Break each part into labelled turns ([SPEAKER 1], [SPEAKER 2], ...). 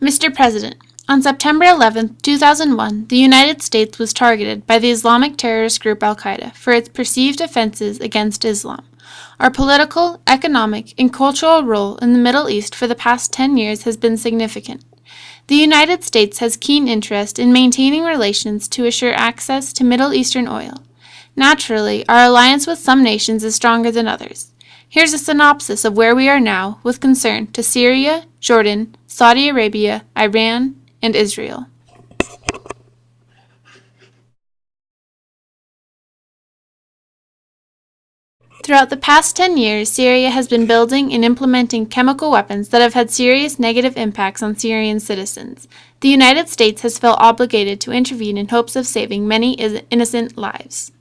[SPEAKER 1] Mr. President, on September 11, 2001, the United States was targeted by the Islamic terrorist group Al-Qaeda for its perceived offenses against Islam. Our political, economic, and cultural role in the Middle East for the past 10 years has been significant. The United States has keen interest in maintaining relations to assure access to Middle Eastern oil. Naturally, our alliance with some nations is stronger than others. Here's a synopsis of where we are now with concern to Syria, Jordan, Saudi Arabia, Iran, and Israel. Throughout the past 10 years, Syria has been building and implementing chemical weapons that have had serious negative impacts on Syrian citizens. The United States has felt obligated to intervene in hopes of saving many innocent lives.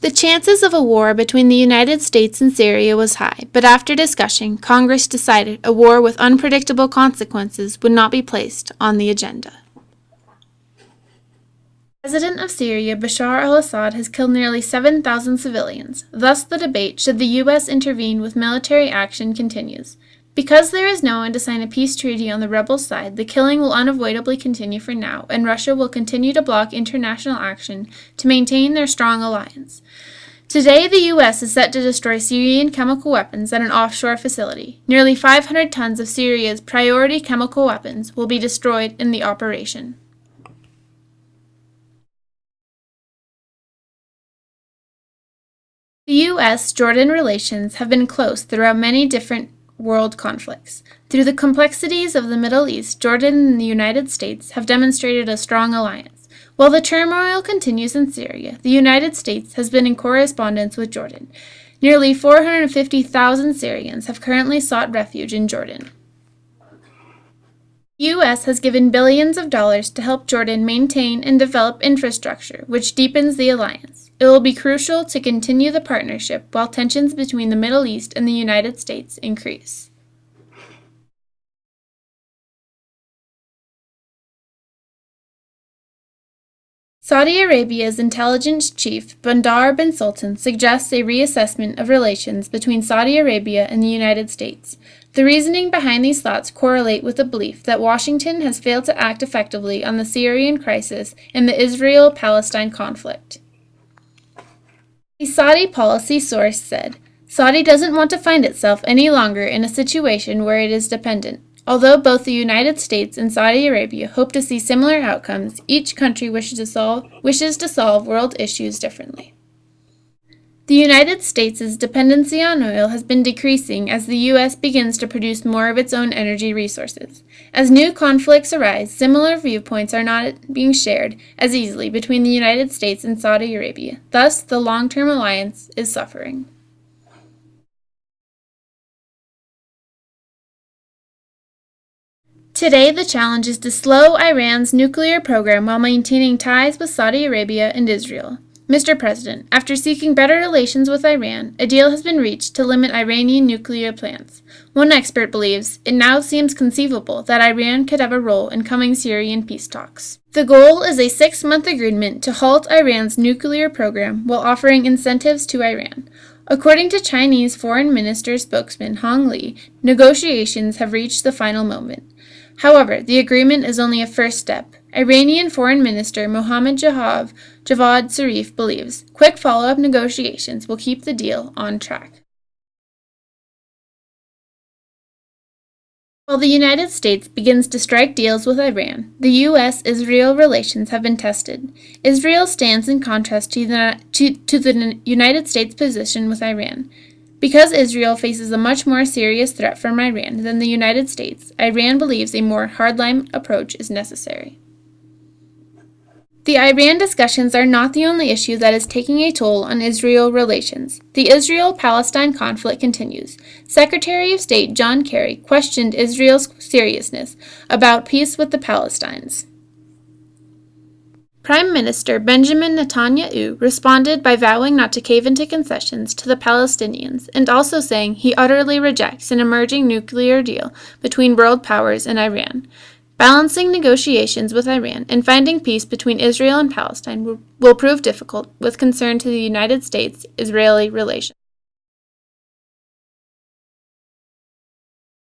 [SPEAKER 1] The chances of a war between the United States and Syria was high, but after discussion, Congress decided a war with unpredictable consequences would not be placed on the agenda. The President of Syria, Bashar al-Assad, has killed nearly 7,000 civilians. Thus, the debate, should the U.S. intervene with military action, continues. Because there is no one to sign a peace treaty on the rebel side, the killing will unavoidably continue for now, and Russia will continue to block international action to maintain their strong alliance. Today, the U.S. is set to destroy Syrian chemical weapons at an offshore facility. Nearly 500 tons of Syria's priority chemical weapons will be destroyed in the operation. The U.S.-Jordan relations have been close throughout many different world conflicts. Through the complexities of the Middle East, Jordan and the United States have demonstrated a strong alliance. While the turmoil continues in Syria, the United States has been in correspondence with Jordan. Nearly 450,000 Syrians have currently sought refuge in Jordan. The U.S. has given billions of dollars to help Jordan maintain and develop infrastructure, which deepens the alliance. It will be crucial to continue the partnership while tensions between the Middle East and the United States increase. Saudi Arabia's intelligence chief, Bandar bin Sultan, suggests a reassessment of relations between Saudi Arabia and the United States. The reasoning behind these thoughts correlate with the belief that Washington has failed to act effectively on the Syrian crisis and the Israel-Palestine conflict. A Saudi policy source said, "Saudi doesn't want to find itself any longer in a situation where it is dependent. Although both the United States and Saudi Arabia hope to see similar outcomes, each country wishes to solve world issues differently." The United States' dependency on oil has been decreasing as the U.S. begins to produce more of its own energy resources. As new conflicts arise, similar viewpoints are not being shared as easily between the United States and Saudi Arabia. Thus, the long-term alliance is suffering. Today, the challenge is to slow Iran's nuclear program while maintaining ties with Saudi Arabia and Israel. Mr. President, after seeking better relations with Iran, a deal has been reached to limit Iranian nuclear plants. One expert believes it now seems conceivable that Iran could have a role in coming Syrian peace talks. The goal is a 6-month agreement to halt Iran's nuclear program while offering incentives to Iran. According to Chinese Foreign Minister spokesman Hong Li, negotiations have reached the final moment. However, the agreement is only a first step. Iranian Foreign Minister Mohammad Javad Zarif believes quick follow-up negotiations will keep the deal on track. While the United States begins to strike deals with Iran, the U.S.-Israel relations have been tested. Israel stands in contrast to the United States' position with Iran. Because Israel faces a much more serious threat from Iran than the United States, Iran believes a more hardline approach is necessary. The Iran discussions are not the only issue that is taking a toll on Israel relations. The Israel-Palestine conflict continues. Secretary of State John Kerry questioned Israel's seriousness about peace with the Palestinians. Prime Minister Benjamin Netanyahu responded by vowing not to cave into concessions to the Palestinians and also saying he utterly rejects an emerging nuclear deal between world powers and Iran. Balancing negotiations with Iran and finding peace between Israel and Palestine will prove difficult with concern to the United States-Israeli relations.